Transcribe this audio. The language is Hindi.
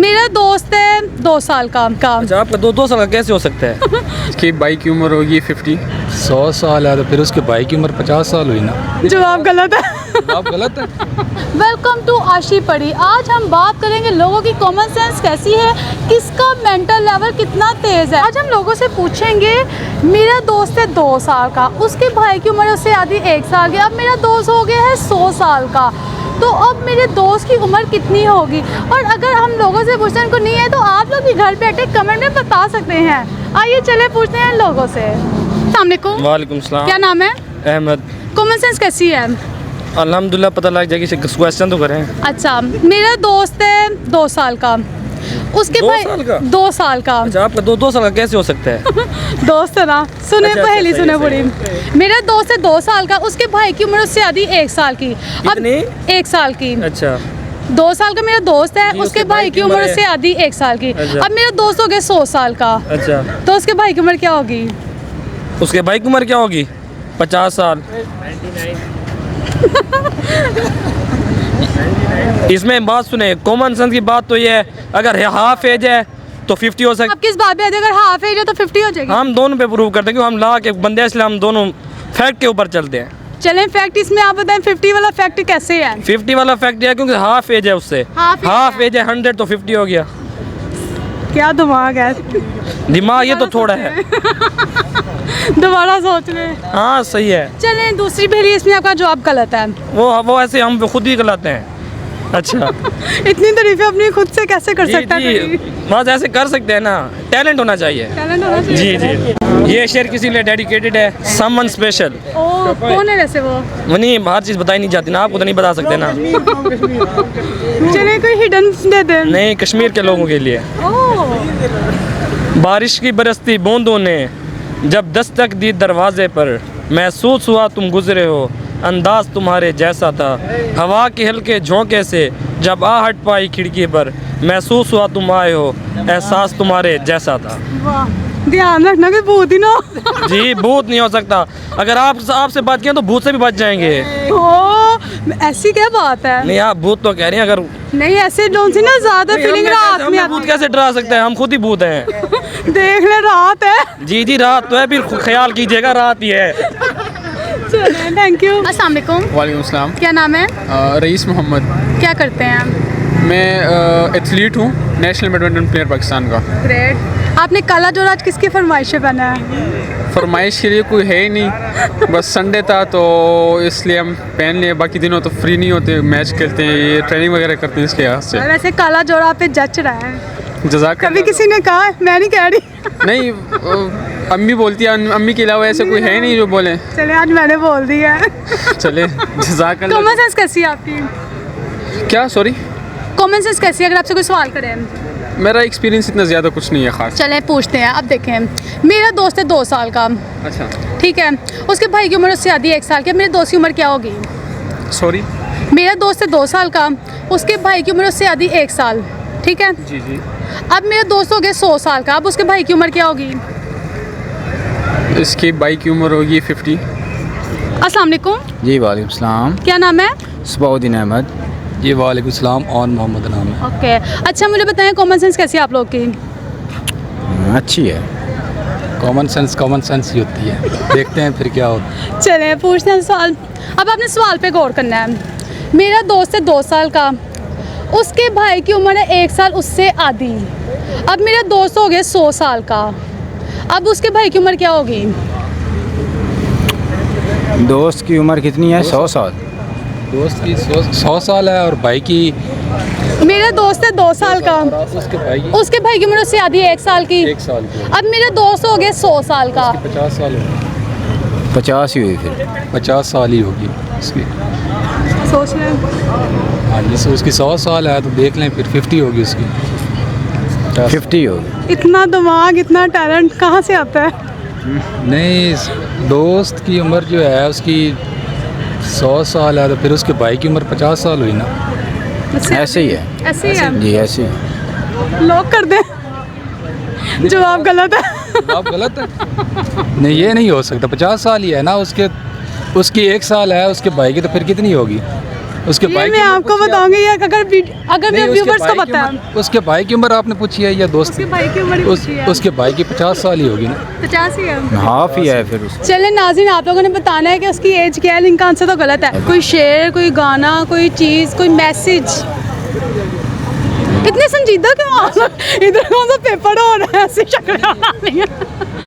मेरा दोस्त है 2 साल का। अच्छा, आपका 2 साल का कैसे हो सकता है? उसकी भाई की उम्र होगी 50। 100 साल है तो फिर उसके भाई की उम्र 50 साल हुई ना। जवाब गलत है। आप गलत है। वेलकम टू आशी पड़ी। आज हम बात करेंगे लोगों की कॉमन सेंस कैसी है, किसका मेंटल लेवल कितना तेज़ है। आज हम लोगों से पूछेंगे, मेरा दोस्त है 2 साल का, उसके भाई की उम्र उससे आधी 1 साल की, अब मेरा दोस्त हो गया है 100 साल का, तो अब मेरे दोस्त की उम्र कितनी होगी। और अगर हम लोगों से पूछते हैं उनको नहीं है तो आप लोग भी घर पे बैठे कमेंट में बता सकते हैं। आइए चले पूछते हैं लोगों से। अस्सलाम वालेकुम। वालेकुम सलाम। क्या नाम है? अहमद। कॉमन सेंस कैसी है? अल्हम्दुलिल्लाह, पता लग जाएगी। क्वेश्चन तो करें। अच्छा, मेरा दोस्त है 2 साल का, उसके 2 भाई साल का? 2 साल का। अच्छा, आपका 2 साल का कैसे हो सकता है? दोस्त है ना, सुने अच्छा, पहली सही सुने है, बड़ी। मेरा दोस्त है 2 साल का, उसके भाई की उम्र उससे आधी 1 साल की। अब कितनी? 1 साल की। अच्छा, 2 साल का मेरा दोस्त है, जी, उसके भाई की उम्र उससे आधी 1 साल की। अच्छा। अब मेरा दोस्त हो गया 100 साल का, अच्छा, तो उसके भाई की उम्र क्या होगी? उसके भाई की उम्र क्या होगी? 50 साल। इसमें बात सुने, कॉमन सेंस की बात तो ये है, अगर हाफ एज है तो 50 हो सकता अब किस बात पे आते हैं? अगर हाफ एज है तो 50 हो जाएगी। है। हम दोनों पे प्रूव करते हैं, क्योंकि हम ला के बंदे हैं, इसलिए हम दोनों फैक्ट के ऊपर चलते हैं। चलें फैक्ट इसमें आप बताएं, 50 वाला फैक्ट कैसे है? 50 वाला फैक्ट ये है क्योंकि हाफ एज है उससे। हाफ हाफ एज है 100 तो 50 हो गया। क्या दिमाग है। दिमाग ये तो थोड़ा है। दोबारा सोच ले। हाँ, सही है। चलें दूसरी पहेली, इसमें आपका जवाब गलत है। वो ऐसे हम खुद ही गलत हैं। अच्छा। इतनी तारीफें अपनी खुद से कैसे कर जी सकता है? जी, बस ऐसे कर सकते हैं ना, टैलेंट होना चाहिए। टैलेंट होना चाहिए। जी जी, ये शेर किसी लिए डेडिकेटेड है, समवन स्पेशल। ओ, कौन है वैसे वो? नहीं, हर चीज़ बताई नहीं जाती ना, आपको तो नहीं बता सकते ना। चले कोई हिडन दे दे। नहीं, कश्मीर के लोगों के लिए। बारिश की बरसती बूंदों ने जब दस्तक दी दरवाजे पर, महसूस हुआ तुम गुजरे हो, अंदाज तुम्हारे जैसा था। हवा के हल्के झोंके से जब आहट पाई खिड़की पर, महसूस हुआ तुम आए हो, एहसास तुम्हारे जैसा था। वाह, ध्यान रखना कि भूत ही ना हो। जी, भूत नहीं हो सकता। अगर आप आपसे बात किया तो भूत से भी बच जाएंगे। ओ, ऐसी क्या बात है? नहीं, आप भूत तो कह रही हैं। अगर नहीं ऐसे लोग थी ना, ज्यादा फीलिंग रात में हमें भूत आती कैसे डरा सकते हैं? हम खुद ही भूत हैं। है। देख ले, रात है। जी जी, रात तो है, फिर ख्याल कीजिएगा, रात ही है। चले, थैंक यू। अस्सलाम वालेकुम। वालेकुम सलाम। क्या नाम है? रईस मोहम्मद। क्या करते हैं आप? मैं एथलीट हूँ, नेशनल बैडमिंटन प्लेयर पाकिस्तान का। ग्रेट। आपने काला जोड़ा आज किसकी फरमाइश बना है? फरमाइश के लिए कोई है ही नहीं, बस संडे था तो इसलिए हम पहन लिए। बाकी दिनों तो फ्री नहीं होते, मैच खेलते हैं, ये ट्रेनिंग वगैरह करते हैं, इसके यहाँ से। वैसे काला जोड़ा पे जच रहा है। जज़ाक कभी किसी ने कहा? मैं नहीं कह रही। नहीं, अम्मी बोलती है, अम्मी के अलावा ऐसे कोई है नहीं जो बोले। चले, आज मैंने बोल दिया है। चले, जज़ाक अल्लाह। कॉमन सेंस कैसी है आपकी? क्या? सॉरी, कॉमन सेंस कैसी है? अगर आपसे कोई सवाल करें। मेरा एक्सपीरियंस इतना ज़्यादा कुछ नहीं है ख़ास। चले पूछते हैं। अब देखें, मेरा दोस्त है 2 साल का, अच्छा, ठीक है, उसके भाई की उम्र उससे आधी 1 साल की। मेरे दोस्त की उम्र क्या होगी? सॉरी। मेरा दोस्त है 2 साल का, उसके भाई की उम्र उससे आधी 1 साल, ठीक है। जी जी। अब मेरा दोस्त हो गया 100 साल का, अब उसके भाई की उम्र क्या होगी? इसकी भाई की उम्र होगी 50। अस्सलाम वालेकुम। जी वालेकुम सलाम। क्या नाम है? सुबाउद्दीन अहमद। जी वालेकुम सलाम, और मोहम्मद नाम है। ओके, अच्छा मुझे बताएं कॉमन सेंस कैसी है आप लोग की? अच्छी है। कॉमन सेंस ही होती है। देखते हैं फिर क्या होता है। चले पूछते हैं सवाल। अब आपने सवाल पे गौर करना है। मेरा दोस्त है 2 साल का, उसके भाई की उम्र है 1 साल उससे आधी। अब मेरा दोस्त हो गया 100 साल का, अब उसके भाई की उम्र क्या होगी? दोस्त की उम्र कितनी है? 100 साल। दोस्त की 100 साल है और भाई की मेरा दोस्त है 2 साल का, उसके भाई की उम्र उससे आधी 1 साल की। 1 साल की। अब मेरा दोस्त हो गया 100 साल का। 50 साल होगी। 50 ही हुई फिर। 50 साल ही होगी उसकी। सोच लें। हाँ जी, so उसकी 100 साल है तो देख लें, फिर 50 होगी उसकी। 50 होगी। इतना दिमाग, इतना टैलेंट कहाँ से आता है? नहीं, दोस्त की उम्र जो है उसकी 100 साल है तो फिर उसके भाई की उम्र 50 साल हुई ना। ऐसे ही है। ऐसे ही है। जी ऐसे ही है। लॉक कर दे। जवाब गलत है। आप गलत है। नहीं, ये नहीं हो सकता। 50 साल ही है ना उसके, उसकी 1 साल है, उसके भाई की तो फिर कितनी होगी? उसके ये भाई मैं की उम्र आपको पूछी बताऊंगी या अगर नहीं, मेरे उसके व्यूवर्स को भाई की पता है। उम्र- उसके भाई की उम्र आपने पूछी है या दोस्त उसके भाई की उम्र ही पूछी है। उसके भाई की 50 साल ही होगी ना। 50 ही है। हाफ ही है फिर उसका। चले नाज़रीन, आप लोगों ने बताना है कि उसकी एज क्या है। इनका आंसर तो गलत है। कोई शेर, कोई गाना, कोई चीज़, कोई मैसेज। इतने संजीदा क्यों आप लोग? इधर कौन सा पेपर हो रहा है? ऐसी शक्ल नहीं है।